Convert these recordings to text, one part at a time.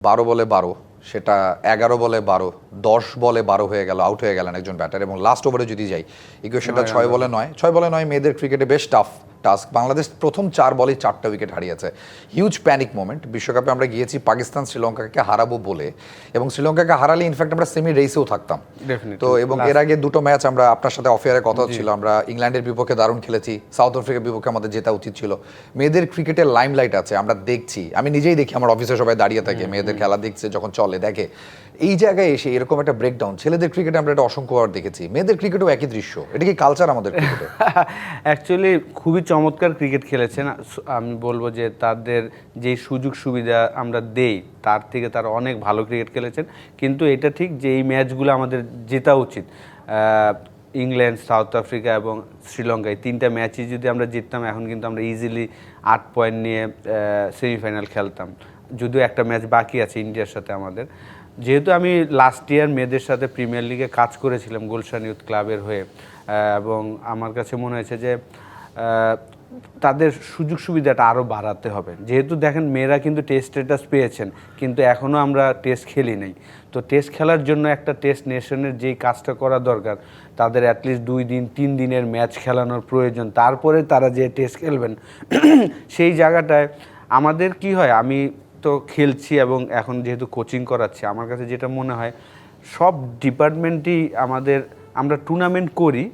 12 বলে 12, সেটা 11 বলে 12, 10 বলে 12 হয়ে গেল, আউট হয়ে গেলেন একজন ব্যাটার, এবং লাস্ট ওভারে যদি যাই ইকুয়েশনটা 6 বলে 9, 6 বলে 9 মেয়েদের ক্রিকেটে বেশ টাফ টাস্ক। বাংলাদেশ প্রথম 4 বলে 4টা উইকেট হারিয়েছে, হিউজ প্যানিক মোমেন্ট। বিশ্বকাপে আমরা গিয়েছি পাকিস্তান শ্রীলঙ্কাকে হারাবো বলে, এবং শ্রীলঙ্কাকে হারালে ইনফ্যাক্ট আমরা সেমি রেসেও থাকতাম। তো এবং এর আগে দুটো ম্যাচ আমরা আপনার সাথে অফেয়ারে কথা হচ্ছিল, আমরা ইংল্যান্ডের বিপক্ষে দারুণ খেলেছি, সাউথ আফ্রিকার বিপক্ষে আমাদের জেতা উচিত ছিল। মেয়েদের ক্রিকেটের লাইমলাইট আছে, আমরা দেখছি, আমি নিজেই দেখি, আমার অফিসে সবাই দাঁড়িয়ে থাকে মেয়েদের খেলা দেখছে, যখন চলে দেখে। এই জায়গায় এসে এরকম একটা ব্রেকডাউন, ছেলেদের ক্রিকেটে আমরা এটা অসংখ্যবার দেখেছি, মেয়েদের ক্রিকেটেও একই দৃশ্য। এটা কি কালচার আমাদের ক্রিকেটে? অ্যাকচুয়ালি খুবই চমৎকার ক্রিকেট খেলেছেন। আমি বলবো যে তাদের যেই সুযোগ সুবিধা আমরা দেই তার থেকে তারা অনেক ভালো ক্রিকেট খেলেছেন। কিন্তু এটা ঠিক যে এই ম্যাচগুলো আমাদের জেতা উচিত। ইংল্যান্ড, সাউথ আফ্রিকা এবং শ্রীলঙ্কা, এই 3টা ম্যাচই যদি আমরা জিততাম, এখন কিন্তু আমরা ইজিলি 8 পয়েন্ট নিয়ে সেমিফাইনাল খেলতাম। যদিও একটা ম্যাচ বাকি আছে ইন্ডিয়ার সাথে আমাদের। যেহেতু আমি লাস্ট ইয়ার মেয়েদের সাথে প্রিমিয়ার লিগে কাজ করেছিলাম গুলশান ইউথ ক্লাবের হয়ে, এবং আমার কাছে মনে হয়েছে যে তাদের সুযোগ সুবিধাটা আরও বাড়াতে হবে। যেহেতু দেখেন মেয়েরা কিন্তু টেস্ট স্ট্যাটাস পেয়েছেন, কিন্তু এখনও আমরা টেস্ট খেলি নাই। তো টেস্ট খেলার জন্য একটা টেস্ট নেশনের যেই কাজটা করা দরকার, তাদের অ্যাটলিস্ট 2 দিন 3 দিনের ম্যাচ খেলানোর প্রয়োজন, তারপরে তারা যে টেস্ট খেলবেন সেই জায়গাটায় আমাদের কি হয়, আমি তো খেলছি এবং এখন যেহেতু কোচিং করাচ্ছি, আমার কাছে যেটা মনে হয় সব ডিপার্টমেন্টই আমরা টুর্নামেন্ট করি,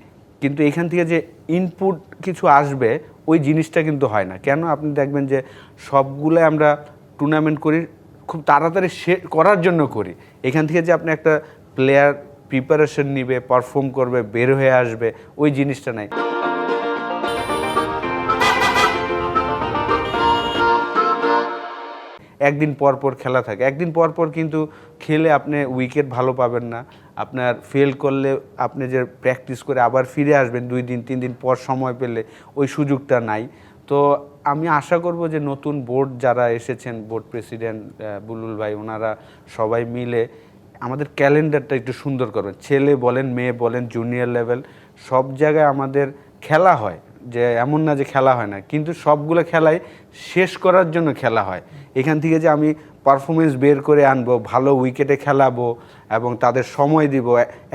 কিন্তু এখান থেকে যে ইনপুট কিছু আসবে ওই জিনিসটা কিন্তু হয় না। কেন? আপনি দেখবেন যে সবগুলো আমরা টুর্নামেন্ট করি খুব তাড়াতাড়ি করার জন্য করি। এখান থেকে যে আপনি একটা প্লেয়ার প্রিপারেশন নিবে, পারফর্ম করবে, বের হয়ে আসবে, ওই জিনিসটা নাই। একদিন পর পর খেলা থাকে, একদিন পর পর কিন্তু খেলে আপনি উইকেট ভালো পাবেন না। আপনার ফেল করলে আপনি যে প্র্যাকটিস করে আবার ফিরে আসবেন 2 দিন 3 দিন পর সময় পেলে, ওই সুযোগটা নাই। তো আমি আশা করব যে নতুন বোর্ড যারা এসেছেন, বোর্ড প্রেসিডেন্ট বুলুল ভাই, ওনারা সবাই মিলে আমাদের ক্যালেন্ডারটা একটু সুন্দর করবেন। ছেলে বলেন, মেয়ে বলেন, জুনিয়র লেভেল সব জায়গায় আমাদের খেলা হয়, যে এমন না যে খেলা হয় না, কিন্তু সবগুলো খেলাই শেষ করার জন্য খেলা হয়। এখান থেকে যে আমি পারফরমেন্স বের করে আনবো, ভালো উইকেটে খেলাবো এবং তাদের সময় দিব,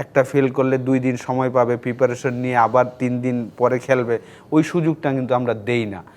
একটা ফেল করলে 2 দিন সময় পাবে প্রিপারেশন নিয়ে, আবার 3 দিন পরে খেলবে, ওই সুযোগটা কিন্তু আমরা দেই না।